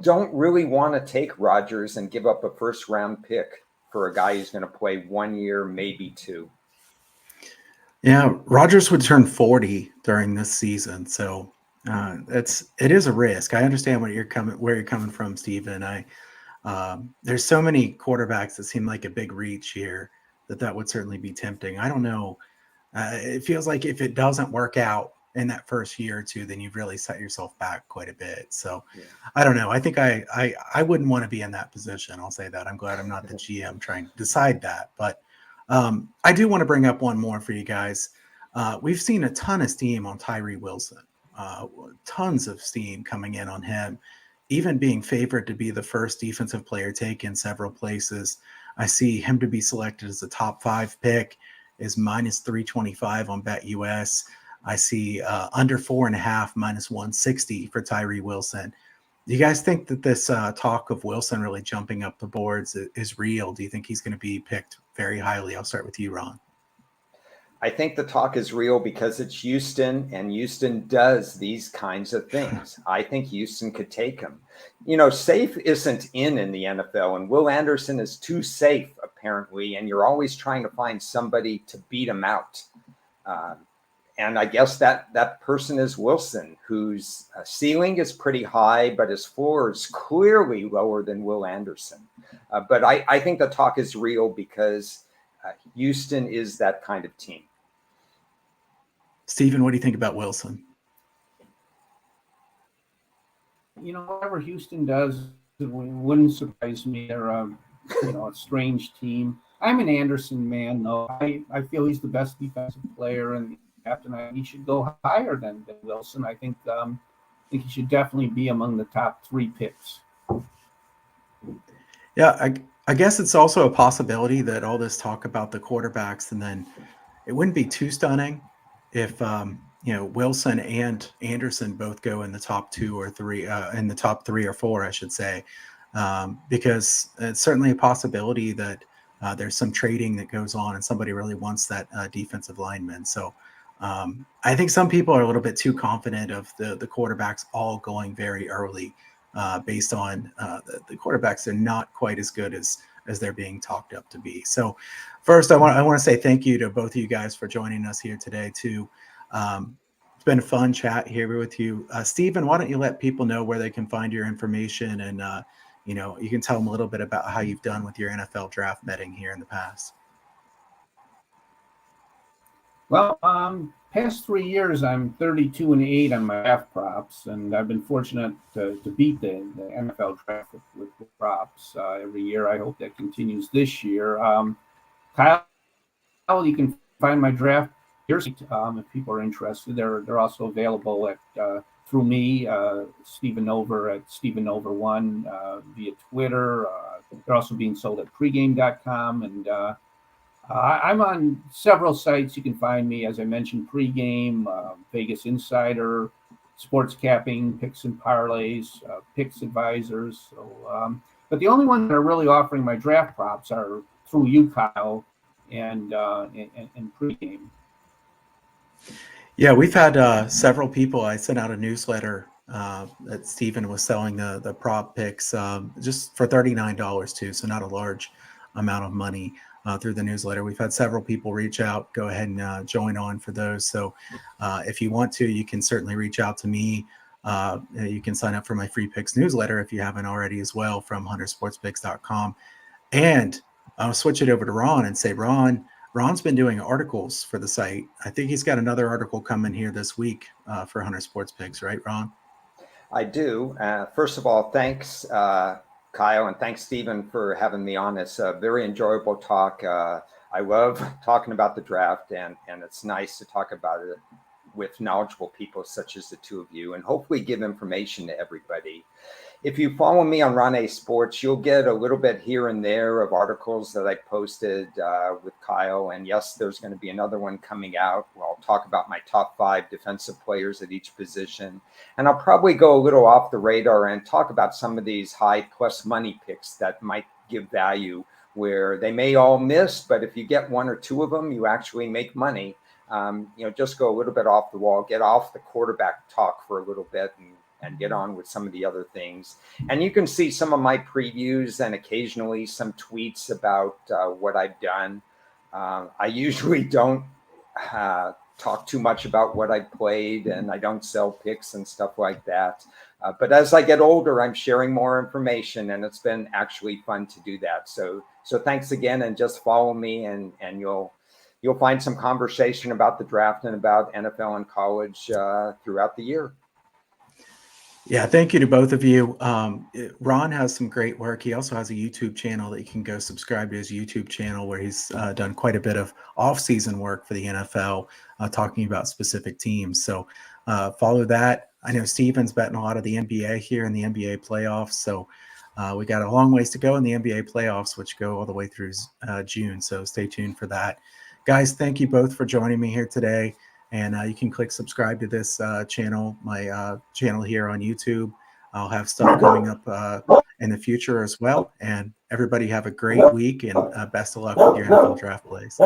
don't really want to take Rodgers and give up a first round pick for a guy who's going to play 1 year, maybe two.
Yeah, Rodgers would turn 40 during this season, so it is a risk. I understand where you're coming from, Stephen. There's so many quarterbacks that seem like a big reach here that would certainly be tempting. I don't know. It feels like if it doesn't work out in that first year or two, then you've really set yourself back quite a bit. So
Yeah.
I don't know. I think I wouldn't want to be in that position. I'll say that. I'm glad I'm not the GM trying to decide that. But I do want to bring up one more for you guys. We've seen a ton of steam on Tyree Wilson, tons of steam coming in on him, even being favored to be the first defensive player taken several places. I see him to be selected as a top 5 pick is minus 325 on BetUS. I see under 4.5 minus 160 for Tyree Wilson. Do you guys think that this talk of Wilson really jumping up the boards is real? Do you think he's going to be picked very highly? I'll start with you, Ron.
I think the talk is real because it's Houston, and Houston does these kinds of things. I think Houston could take him. Safe isn't in the NFL, and Will Anderson is too safe, apparently, and you're always trying to find somebody to beat him out. And I guess that person is Wilson, whose ceiling is pretty high, but his floor is clearly lower than Will Anderson. But I think the talk is real because Houston is that kind of team.
Stephen, what do you think about Wilson?
Whatever Houston does, it wouldn't surprise me. They're a strange team. I'm an Anderson man, though. I feel he's the best defensive player in the draft, and he should go higher than Wilson. I think he should definitely be among the top 3 picks.
Yeah, I guess it's also a possibility that all this talk about the quarterbacks, and then it wouldn't be too stunning if Wilson and Anderson both go in the top 2 or 3, in the top 3 or 4, I should say, because it's certainly a possibility that there's some trading that goes on and somebody really wants that defensive lineman. So I think some people are a little bit too confident of the quarterbacks all going very early, based on the quarterbacks are not quite as good as they're being talked up to be. So first, I want to say thank you to both of you guys for joining us here today too. It's been a fun chat here with you. Stephen, why don't you let people know where they can find your information, and you can tell them a little bit about how you've done with your NFL draft betting here in the past.
Well, past 3 years, I'm 32-8 on my draft props, and I've been fortunate to beat the NFL draft with props every year. I hope that continues this year. Kyle, you can find my draft if people are interested. They're also available at through me, Stephen Over at Stephen Over1 via Twitter. They're also being sold at pregame.com, and I'm on several sites. You can find me, as I mentioned, Pregame, Vegas Insider, Sports Capping, Picks and Parlays, Picks Advisors. So, but the only ones that are really offering my draft props are through you, Kyle, and Pregame.
Yeah, we've had several people. I sent out a newsletter that Stephen was selling the prop picks just for $39 too, so not a large amount of money. Through the newsletter, we've had several people reach out. Go ahead and join on for those. So if you want to, you can certainly reach out to me. You can sign up for my free picks newsletter if you haven't already as well, from huntersportspicks.com. And I'll switch it over to Ron and say, Ron's been doing articles for the site. I think he's got another article coming here this week for Hunter Sports Picks, right, Ron?
I do. First of all, thanks Kyle, and thanks, Stephen, for having me on. It's a very enjoyable talk. I love talking about the draft, and it's nice to talk about it with knowledgeable people such as the two of you, and hopefully give information to everybody. If you follow me on Ron A Sports, you'll get a little bit here and there of articles that I posted with Kyle. And yes, there's going to be another one coming out where I'll talk about my top 5 defensive players at each position. And I'll probably go a little off the radar and talk about some of these high plus money picks that might give value, where they may all miss, but if you get 1 or 2 of them, you actually make money. Just go a little bit off the wall, get off the quarterback talk for a little bit, and get on with some of the other things. And you can see some of my previews and occasionally some tweets about what I've done. I usually don't talk too much about what I played, and I don't sell picks and stuff like that. But as I get older, I'm sharing more information, and it's been actually fun to do that. So thanks again, and just follow me, and you'll find some conversation about the draft and about NFL and college throughout the year.
Yeah, thank you to both of you. Ron has some great work. He also has a YouTube channel that you can go subscribe to his YouTube channel, where he's done quite a bit of off-season work for the NFL, talking about specific teams. So follow that. I know Steven's betting a lot of the NBA here in the NBA playoffs. So we got a long ways to go in the NBA playoffs, which go all the way through June. So stay tuned for that. Guys, thank you both for joining me here today. And you can click subscribe to this channel, my channel here on YouTube. I'll have stuff coming up in the future as well. And everybody have a great week, and best of luck with your NFL draft plays.